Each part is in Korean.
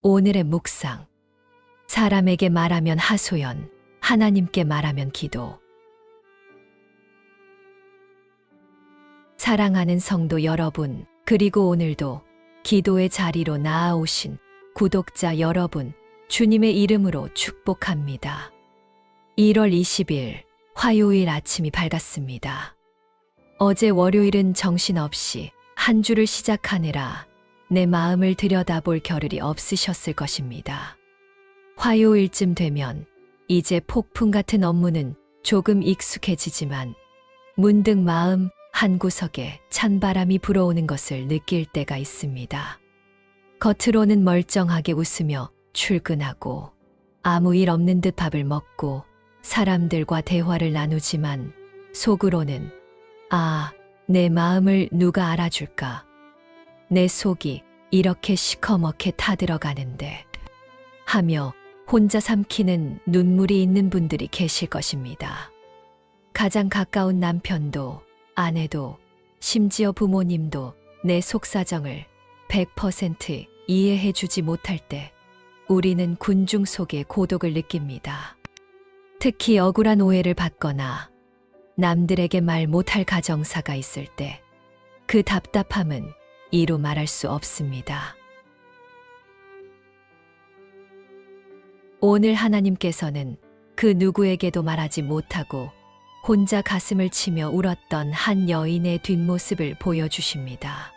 오늘의 묵상. 사람에게 말하면 하소연, 하나님께 말하면 기도. 사랑하는 성도 여러분, 그리고 오늘도 기도의 자리로 나아오신 구독자 여러분, 주님의 이름으로 축복합니다. 1월 20일 화요일 아침이 밝았습니다. 어제 월요일은 정신없이 한 주를 시작하느라 내 마음을 들여다볼 겨를이 없으셨을 것입니다. 화요일쯤 되면 이제 폭풍 같은 업무는 조금 익숙해지지만 문득 마음 한구석에 찬바람이 불어오는 것을 느낄 때가 있습니다. 겉으로는 멀쩡하게 웃으며 출근하고 아무 일 없는 듯 밥을 먹고 사람들과 대화를 나누지만 속으로는 내 마음을 누가 알아줄까? 내 속이 이렇게 시커멓게 타들어가는데 하며 혼자 삼키는 눈물이 있는 분들이 계실 것입니다. 가장 가까운 남편도 아내도 심지어 부모님도 내 속사정을 100% 이해해주지 못할 때 우리는 군중 속에 고독을 느낍니다. 특히 억울한 오해를 받거나 남들에게 말 못할 가정사가 있을 때 그 답답함은 이루 말할 수 없습니다. 오늘 하나님께서는 그 누구에게도 말하지 못하고 혼자 가슴을 치며 울었던 한 여인의 뒷모습을 보여주십니다.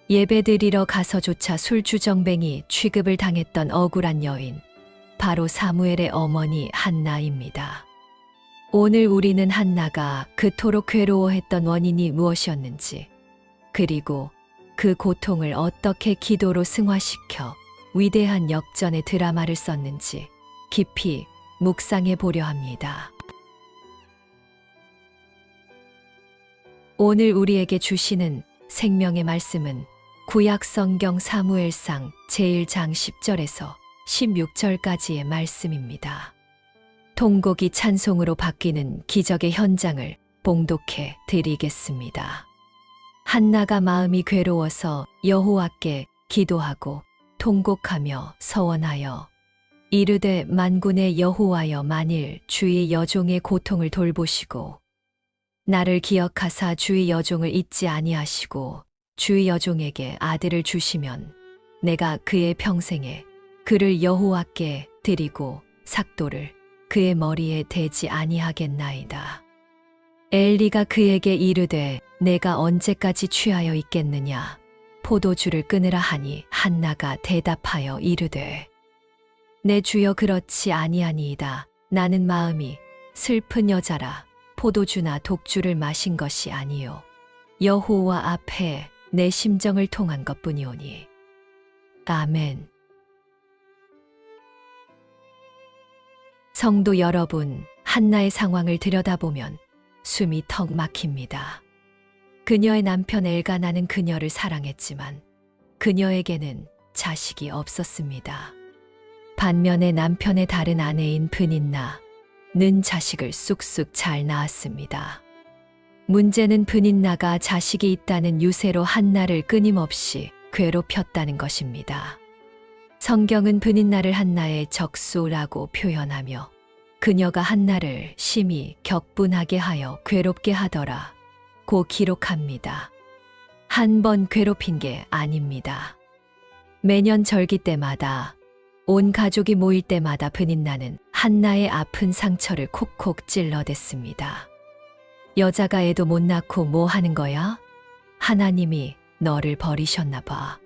예배드리러 가서조차 술주정뱅이 취급을 당했던 억울한 여인, 바로 사무엘의 어머니 한나입니다. 오늘 우리는 한나가 그토록 괴로워했던 원인이 무엇이었는지, 그리고 그 고통을 어떻게 기도로 승화시켜 위대한 역전의 드라마를 썼는지 깊이 묵상해 보려 합니다. 오늘 우리에게 주시는 생명의 말씀은 구약 성경 사무엘상 제1장 10절에서 16절까지의 말씀입니다. 통곡이 찬송으로 바뀌는 기적의 현장을 봉독해 드리겠습니다. 한나가 마음이 괴로워서 여호와께 기도하고 통곡하며 서원하여 이르되 만군의 여호와여, 만일 주의 여종의 고통을 돌보시고 나를 기억하사 주의 여종을 잊지 아니하시고 주의 여종에게 아들을 주시면 내가 그의 평생에 그를 여호와께 드리고 삭도를 그의 머리에 대지 아니하겠나이다. 엘리가 그에게 이르되 내가 언제까지 취하여 있겠느냐? 포도주를 끊으라 하니 한나가 대답하여 이르되 내 주여, 그렇지 아니하니이다. 나는 마음이 슬픈 여자라. 포도주나 독주를 마신 것이 아니요 여호와 앞에 내 심정을 통한 것뿐이오니. 아멘. 성도 여러분, 한나의 상황을 들여다보면 숨이 턱 막힙니다. 그녀의 남편 엘가나는 그녀를 사랑했지만 그녀에게는 자식이 없었습니다. 반면에 남편의 다른 아내인 브닌나는 자식을 쑥쑥 잘 낳았습니다. 문제는 브닌나가 자식이 있다는 유세로 한나를 끊임없이 괴롭혔다는 것입니다. 성경은 브닌나를 한나의 적수라고 표현하며 그녀가 한나를 심히 격분하게 하여 괴롭게 하더라 고 기록합니다. 한 번 괴롭힌 게 아닙니다. 매년 절기 때마다 온 가족이 모일 때마다 브닌나는 한나의 아픈 상처를 콕콕 찔러댔습니다. 여자가 애도 못 낳고 뭐 하는 거야? 하나님이 너를 버리셨나 봐.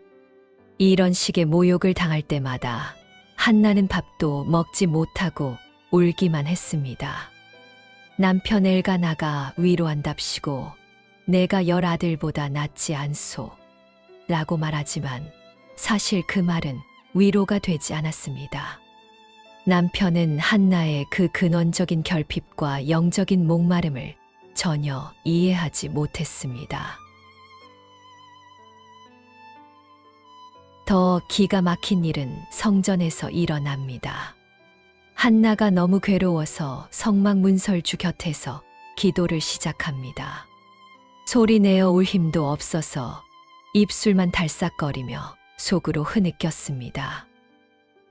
이런 식의 모욕을 당할 때마다 한나는 밥도 먹지 못하고 울기만 했습니다. 남편 엘가나가 위로한답시고 내가 10아들보다 낫지 않소 라고 말하지만 사실 그 말은 위로가 되지 않았습니다. 남편은 한나의 그 근원적인 결핍과 영적인 목마름을 전혀 이해하지 못했습니다. 더 기가 막힌 일은 성전에서 일어납니다. 한나가 너무 괴로워서 성막 문설주 곁에서 기도를 시작합니다. 소리내어 울 힘도 없어서 입술만 달싹거리며 속으로 흐느꼈습니다.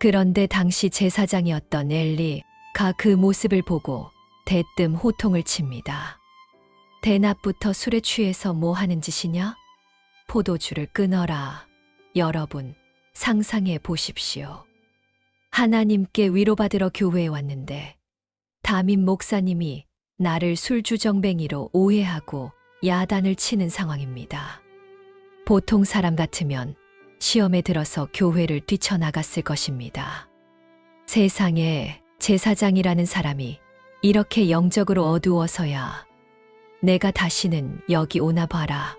그런데 당시 제사장이었던 엘리가 그 모습을 보고 대뜸 호통을 칩니다. 대낮부터 술에 취해서 뭐 하는 짓이냐? 포도주를 끊어라. 여러분, 상상해 보십시오. 하나님께 위로받으러 교회에 왔는데 담임 목사님이 나를 술주정뱅이로 오해하고 야단을 치는 상황입니다. 보통 사람 같으면 시험에 들어서 교회를 뛰쳐나갔을 것입니다. 세상에 제사장이라는 사람이 이렇게 영적으로 어두워서야 내가 다시는 여기 오나 봐라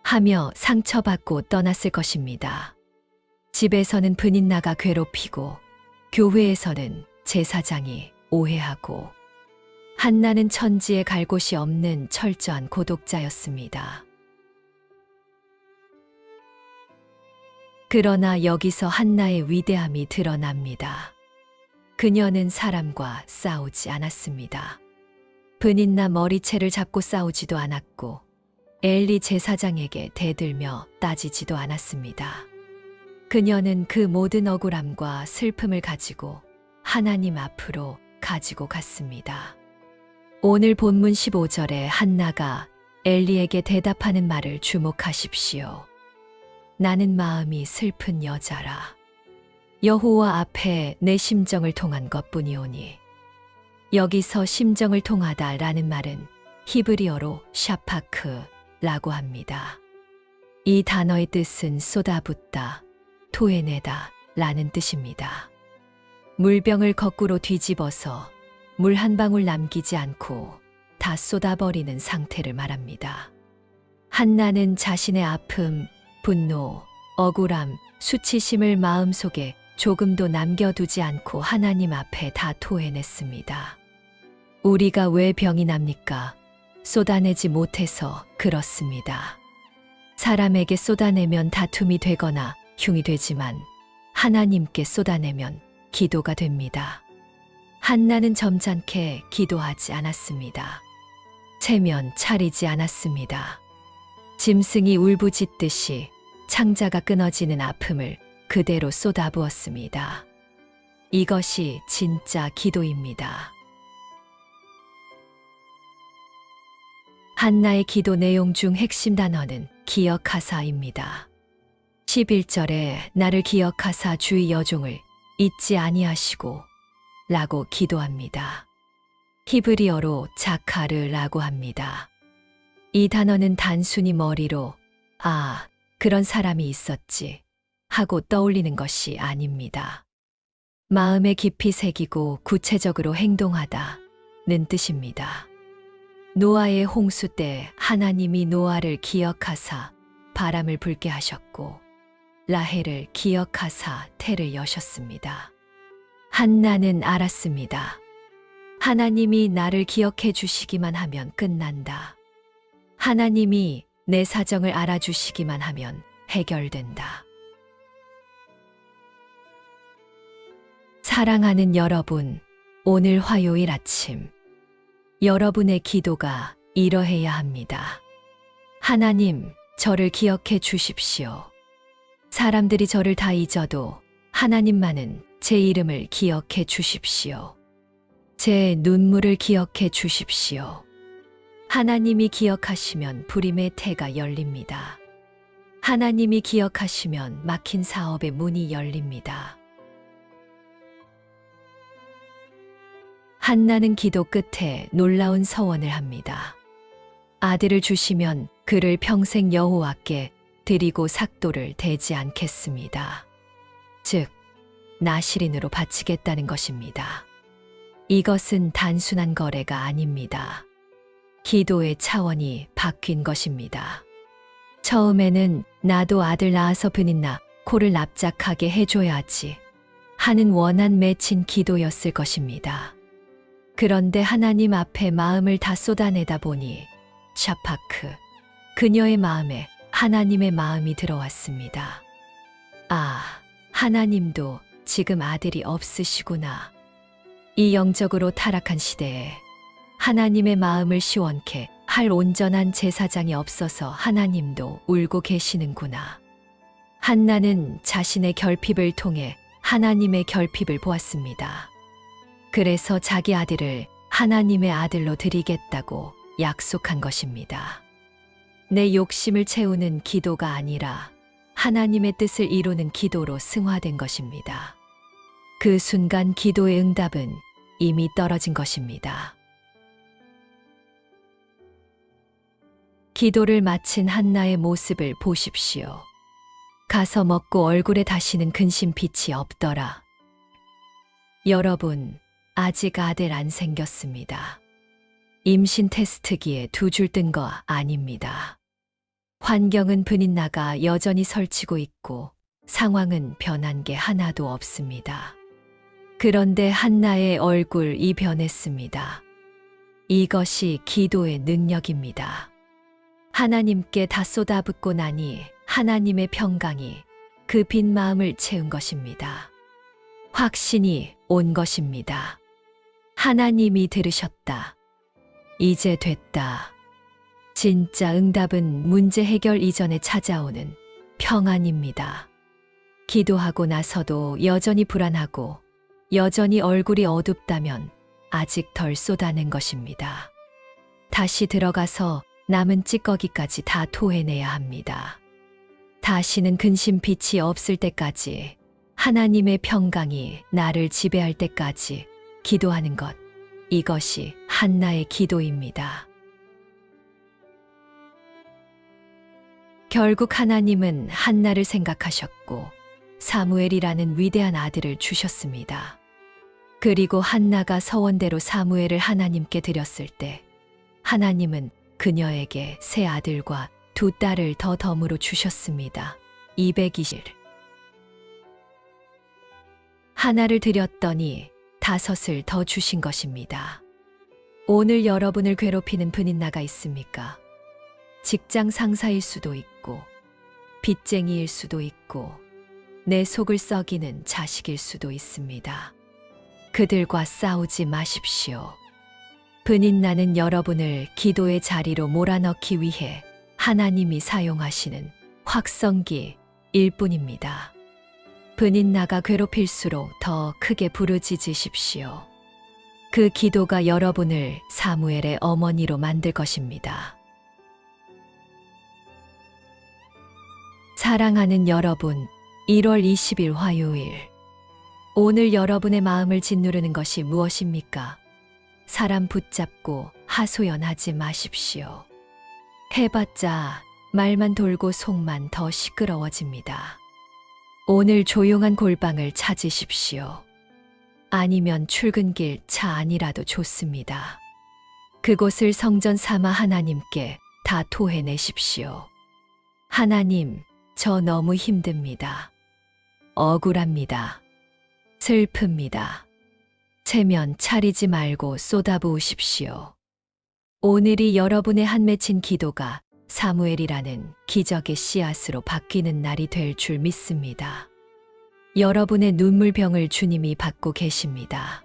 하며 상처받고 떠났을 것입니다. 집에서는 분인나가 괴롭히고 교회에서는 제사장이 오해하고 한나는 천지에 갈 곳이 없는 철저한 고독자였습니다. 그러나 여기서 한나의 위대함이 드러납니다. 그녀는 사람과 싸우지 않았습니다. 분인나 머리채를 잡고 싸우지도 않았고 엘리 제사장에게 대들며 따지지도 않았습니다. 그녀는 그 모든 억울함과 슬픔을 가지고 하나님 앞으로 가지고 갔습니다. 오늘 본문 15절에 한나가 엘리에게 대답하는 말을 주목하십시오. 나는 마음이 슬픈 여자라. 여호와 앞에 내 심정을 통한 것뿐이오니. 여기서 심정을 통하다 라는 말은 히브리어로 샤파크라고 합니다. 이 단어의 뜻은 쏟아붓다, 토해내다 라는 뜻입니다. 물병을 거꾸로 뒤집어서 물 한 방울 남기지 않고 다 쏟아버리는 상태를 말합니다. 한나는 자신의 아픔, 분노, 억울함, 수치심을 마음속에 조금도 남겨두지 않고 하나님 앞에 다 토해냈습니다. 우리가 왜 병이 납니까? 쏟아내지 못해서 그렇습니다. 사람에게 쏟아내면 다툼이 되거나 흉이 되지만 하나님께 쏟아내면 기도가 됩니다. 한나는 점잖게 기도하지 않았습니다. 체면 차리지 않았습니다. 짐승이 울부짖듯이 창자가 끊어지는 아픔을 그대로 쏟아부었습니다. 이것이 진짜 기도입니다. 한나의 기도 내용 중 핵심 단어는 기억하사입니다. 11절에 나를 기억하사 주의 여종을 잊지 아니하시고 라고 기도합니다. 히브리어로 자카르라고 합니다. 이 단어는 단순히 머리로 아, 그런 사람이 있었지 하고 떠올리는 것이 아닙니다. 마음에 깊이 새기고 구체적으로 행동하다는 뜻입니다. 노아의 홍수 때 하나님이 노아를 기억하사 바람을 불게 하셨고 라헬을 기억하사 태를 여셨습니다. 한나는 알았습니다. 하나님이 나를 기억해 주시기만 하면 끝난다. 하나님이 내 사정을 알아주시기만 하면 해결된다. 사랑하는 여러분, 오늘 화요일 아침 여러분의 기도가 이러해야 합니다. 하나님, 저를 기억해 주십시오. 사람들이 저를 다 잊어도 하나님만은 제 이름을 기억해 주십시오. 제 눈물을 기억해 주십시오. 하나님이 기억하시면 불임의 태가 열립니다. 하나님이 기억하시면 막힌 사업의 문이 열립니다. 한나는 기도 끝에 놀라운 서원을 합니다. 아들을 주시면 그를 평생 여호와께 드리고 삭도를 대지 않겠습니다. 즉, 나실인으로 바치겠다는 것입니다. 이것은 단순한 거래가 아닙니다. 기도의 차원이 바뀐 것입니다. 처음에는 나도 아들 낳아서 분인나 코를 납작하게 해줘야지 하는 원한 맺힌 기도였을 것입니다. 그런데 하나님 앞에 마음을 다 쏟아내다 보니 샤파크, 그녀의 마음에 하나님의 마음이 들어왔습니다. 아, 하나님도 지금 아들이 없으시구나. 이 영적으로 타락한 시대에 하나님의 마음을 시원케 할 온전한 제사장이 없어서 하나님도 울고 계시는구나. 한나는 자신의 결핍을 통해 하나님의 결핍을 보았습니다. 그래서 자기 아들을 하나님의 아들로 드리겠다고 약속한 것입니다. 내 욕심을 채우는 기도가 아니라 하나님의 뜻을 이루는 기도로 승화된 것입니다. 그 순간 기도의 응답은 이미 떨어진 것입니다. 기도를 마친 한나의 모습을 보십시오. 가서 먹고 얼굴에 다시는 근심 빛이 없더라. 여러분, 아직 아들 안 생겼습니다. 임신 테스트기에 2줄 뜬 거 아닙니다. 환경은 분인나가 여전히 설치고 있고 상황은 변한 게 하나도 없습니다. 그런데 한나의 얼굴이 변했습니다. 이것이 기도의 능력입니다. 하나님께 다 쏟아붓고 나니 하나님의 평강이 그 빈 마음을 채운 것입니다. 확신이 온 것입니다. 하나님이 들으셨다. 이제 됐다. 진짜 응답은 문제 해결 이전에 찾아오는 평안입니다. 기도하고 나서도 여전히 불안하고 여전히 얼굴이 어둡다면 아직 덜 쏟아낸 것입니다. 다시 들어가서 남은 찌꺼기까지 다 토해내야 합니다. 다시는 근심 빛이 없을 때까지, 하나님의 평강이 나를 지배할 때까지 기도하는 것, 이것이 한나의 기도입니다. 결국 하나님은 한나를 생각하셨고 사무엘이라는 위대한 아들을 주셨습니다. 그리고 한나가 서원대로 사무엘을 하나님께 드렸을 때 하나님은 그녀에게 새 아들과 2 딸을 더 덤으로 주셨습니다. 220일. 하나를 드렸더니 5을 더 주신 것입니다. 오늘 여러분을 괴롭히는 분인나가 있습니까? 직장 상사일 수도 있고, 빚쟁이일 수도 있고, 내 속을 썩이는 자식일 수도 있습니다. 그들과 싸우지 마십시오. 분인나는 여러분을 기도의 자리로 몰아넣기 위해 하나님이 사용하시는 확성기일 뿐입니다. 분인나가 괴롭힐수록 더 크게 부르짖으십시오. 그 기도가 여러분을 사무엘의 어머니로 만들 것입니다. 사랑하는 여러분, 1월 20일 화요일. 오늘 여러분의 마음을 짓누르는 것이 무엇입니까? 사람 붙잡고 하소연하지 마십시오. 해봤자 말만 돌고 속만 더 시끄러워집니다. 오늘 조용한 골방을 찾으십시오. 아니면 출근길 차 안이라도 좋습니다. 그곳을 성전 삼아 하나님께 다 토해내십시오. 하나님, 저 너무 힘듭니다. 억울합니다. 슬픕니다. 체면 차리지 말고 쏟아부으십시오. 오늘이 여러분의 한 맺힌 기도가 사무엘이라는 기적의 씨앗으로 바뀌는 날이 될 줄 믿습니다. 여러분의 눈물병을 주님이 받고 계십니다.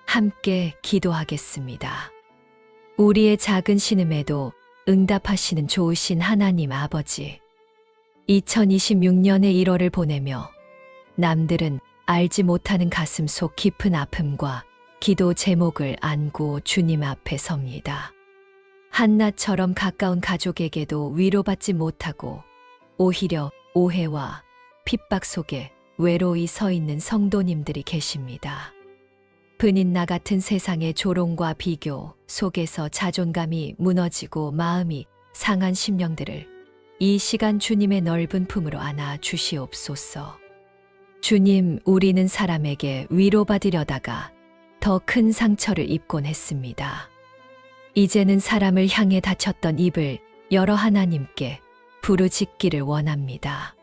함께 기도하겠습니다. 우리의 작은 신음에도 응답하시는 좋으신 하나님 아버지, 2026년의 1월을 보내며 남들은 알지 못하는 가슴 속 깊은 아픔과 기도 제목을 안고 주님 앞에 섭니다. 한나처럼 가까운 가족에게도 위로받지 못하고 오히려 오해와 핍박 속에 외로이 서 있는 성도님들이 계십니다. 분인나 같은 세상의 조롱과 비교 속에서 자존감이 무너지고 마음이 상한 심령들을 이 시간 주님의 넓은 품으로 안아 주시옵소서. 주님, 우리는 사람에게 위로받으려다가 더 큰 상처를 입곤 했습니다. 이제는 사람을 향해 닫혔던 입을 열어 하나님께 부르짖기를 원합니다.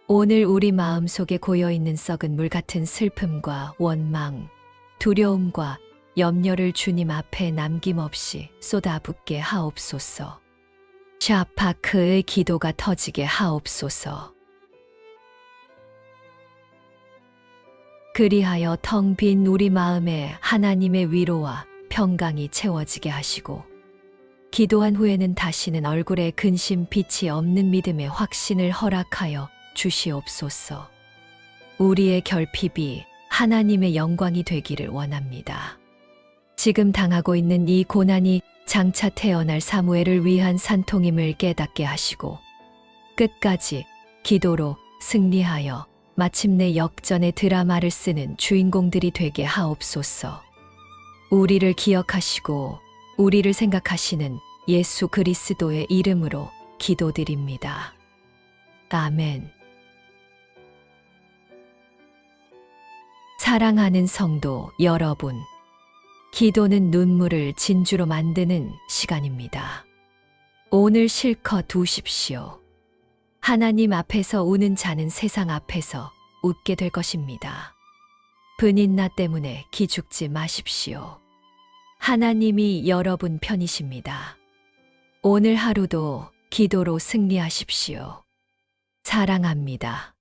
오늘 우리 마음속에 고여있는 썩은 물 같은 슬픔과 원망, 두려움과 염려를 주님 앞에 남김없이 쏟아붓게 하옵소서. 샤파크의 기도가 터지게 하옵소서. 그리하여 텅 빈 우리 마음에 하나님의 위로와 평강이 채워지게 하시고 기도한 후에는 다시는 얼굴에 근심 빛이 없는 믿음의 확신을 허락하여 주시옵소서. 우리의 결핍이 하나님의 영광이 되기를 원합니다. 지금 당하고 있는 이 고난이 장차 태어날 사무엘을 위한 산통임을 깨닫게 하시고 끝까지 기도로 승리하여 마침내 역전의 드라마를 쓰는 주인공들이 되게 하옵소서. 우리를 기억하시고 우리를 생각하시는 예수 그리스도의 이름으로 기도드립니다. 아멘. 사랑하는 성도 여러분, 기도는 눈물을 진주로 만드는 시간입니다. 오늘 실컷 우십시오. 하나님 앞에서 우는 자는 세상 앞에서 웃게 될 것입니다. 분인나 때문에 기죽지 마십시오. 하나님이 여러분 편이십니다. 오늘 하루도 기도로 승리하십시오. 사랑합니다.